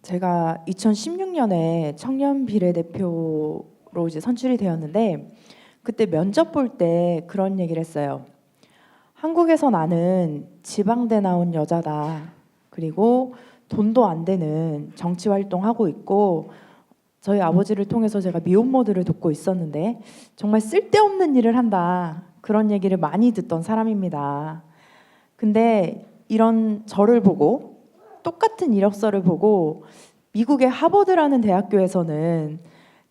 제가 2016년에 청년 비례대표로 이제 선출이 되었는데 그때 면접 볼 때 그런 얘기를 했어요. 한국에서 나는 지방대 나온 여자다. 그리고 돈도 안 되는 정치 활동하고 있고 저희 아버지를 통해서 제가 미혼모들을 돕고 있었는데 정말 쓸데없는 일을 한다. 그런 얘기를 많이 듣던 사람입니다. 근데 이런 저를 보고 똑같은 이력서를 보고 미국의 하버드라는 대학교에서는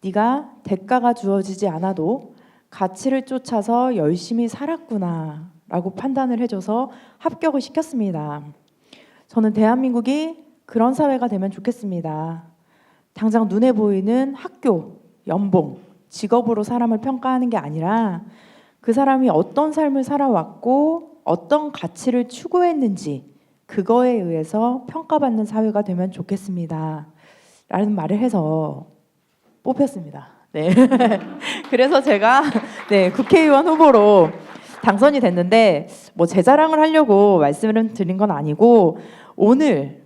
네가 대가가 주어지지 않아도 가치를 쫓아서 열심히 살았구나 라고 판단을 해줘서 합격을 시켰습니다. 저는 대한민국이 그런 사회가 되면 좋겠습니다. 당장 눈에 보이는 학교, 연봉, 직업으로 사람을 평가하는 게 아니라 그 사람이 어떤 삶을 살아왔고 어떤 가치를 추구했는지 그거에 의해서 평가받는 사회가 되면 좋겠습니다. 라는 말을 해서 뽑혔습니다. 네. 그래서 제가 국회의원 후보로 당선이 됐는데 뭐 제 자랑을 하려고 말씀을 드린 건 아니고 오늘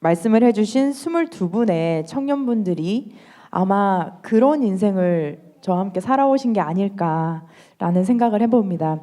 말씀을 해주신 22분의 청년분들이 아마 그런 인생을 저와 함께 살아오신 게 아닐까라는 생각을 해봅니다.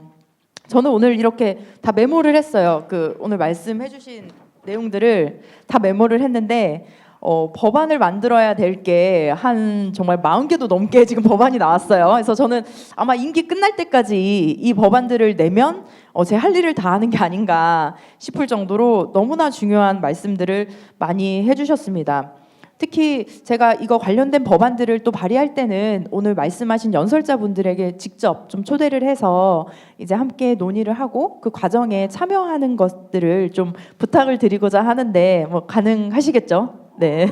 저는 오늘 이렇게 다 메모를 했어요. 오늘 말씀해주신 내용들을 다 메모를 했는데 법안을 만들어야 될 게 한 정말 40개도 넘게 지금 법안이 나왔어요. 그래서 저는 아마 임기 끝날 때까지 이 법안들을 내면 제 할 일을 다 하는 게 아닌가 싶을 정도로 너무나 중요한 말씀들을 많이 해주셨습니다. 특히 제가 이거 관련된 법안들을 또 발의할 때는 오늘 말씀하신 연설자분들에게 직접 좀 초대를 해서 이제 함께 논의를 하고 그 과정에 참여하는 것들을 좀 부탁을 드리고자 하는데 뭐 가능하시겠죠? 네.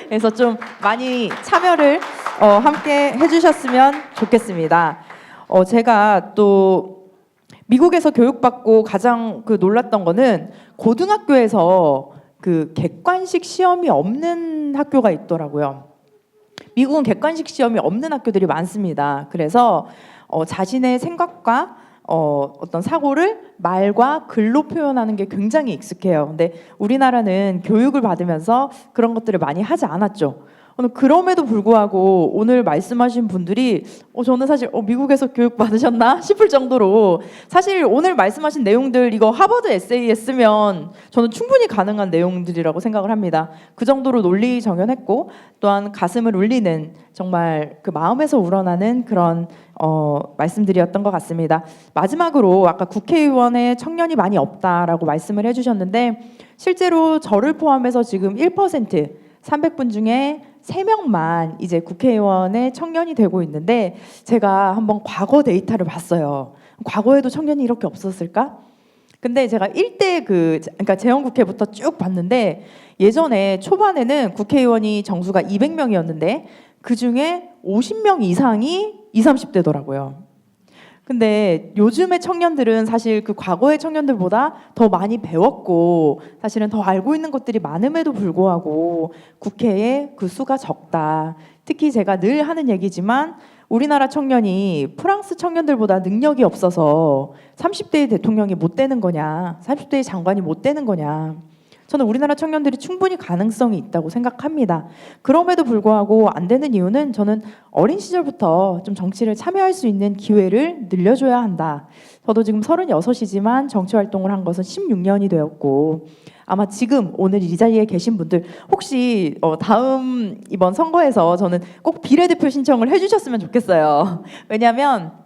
그래서 좀 많이 참여를 함께 해주셨으면 좋겠습니다. 제가 또 미국에서 교육받고 가장 놀랐던 거는 고등학교에서 객관식 시험이 없는 학교가 있더라고요. 미국은 객관식 시험이 없는 학교들이 많습니다. 그래서 자신의 생각과 어떤 사고를 말과 글로 표현하는 게 굉장히 익숙해요. 근데 우리나라는 교육을 받으면서 그런 것들을 많이 하지 않았죠. 그럼에도 불구하고 오늘 말씀하신 분들이 저는 사실 미국에서 교육 받으셨나 싶을 정도로 사실 오늘 말씀하신 내용들 이거 하버드 에세이에 쓰면 저는 충분히 가능한 내용들이라고 생각을 합니다. 그 정도로 논리 정연했고 또한 가슴을 울리는 정말 마음에서 우러나는 그런 말씀들이었던 것 같습니다. 마지막으로 아까 국회의원에 청년이 많이 없다라고 말씀을 해주셨는데 실제로 저를 포함해서 지금 1% 300분 중에 3명만 이제 국회의원의 청년이 되고 있는데 제가 한번 과거 데이터를 봤어요. 과거에도 청년이 이렇게 없었을까? 근데 제가 1대 그러니까 재헌국회부터 쭉 봤는데 예전에 초반에는 국회의원이 정수가 200명이었는데 그 중에 50명 이상이 20, 30대더라고요. 근데 요즘의 청년들은 사실 과거의 청년들보다 더 많이 배웠고 사실은 더 알고 있는 것들이 많음에도 불구하고 국회에 그 수가 적다. 특히 제가 늘 하는 얘기지만 우리나라 청년이 프랑스 청년들보다 능력이 없어서 30대의 대통령이 못 되는 거냐, 30대의 장관이 못 되는 거냐. 저는 우리나라 청년들이 충분히 가능성이 있다고 생각합니다. 그럼에도 불구하고 안 되는 이유는 저는 어린 시절부터 좀 정치를 참여할 수 있는 기회를 늘려줘야 한다. 저도 지금 36이지만 정치 활동을 한 것은 16년이 되었고 아마 지금 오늘 이 자리에 계신 분들 혹시 다음 이번 선거에서 저는 꼭 비례대표 신청을 해주셨으면 좋겠어요. 왜냐하면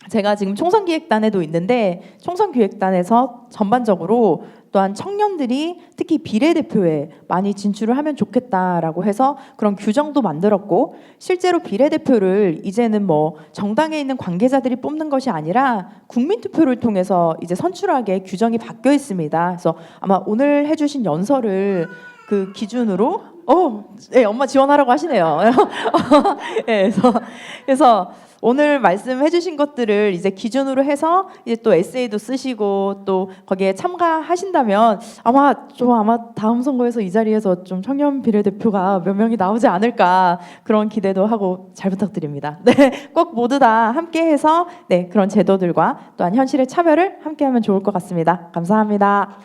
제가 지금 총선기획단에도 있는데 총선기획단에서 전반적으로 또한 청년들이 특히 비례대표에 많이 진출을 하면 좋겠다라고 해서 그런 규정도 만들었고 실제로 비례대표를 이제는 뭐 정당에 있는 관계자들이 뽑는 것이 아니라 국민투표를 통해서 이제 선출하게 규정이 바뀌어 있습니다. 그래서 아마 오늘 해주신 연설을 기준으로 네, 엄마 지원하라고 하시네요. 네, 그래서 오늘 말씀해주신 것들을 이제 기준으로 해서 이제 또 에세이도 쓰시고 또 거기에 참가하신다면 아마 다음 선거에서 이 자리에서 좀 청년 비례대표가 몇 명이 나오지 않을까 그런 기대도 하고 잘 부탁드립니다. 네, 꼭 모두 다 함께해서 그런 제도들과 또한 현실의 차별을 함께하면 좋을 것 같습니다. 감사합니다.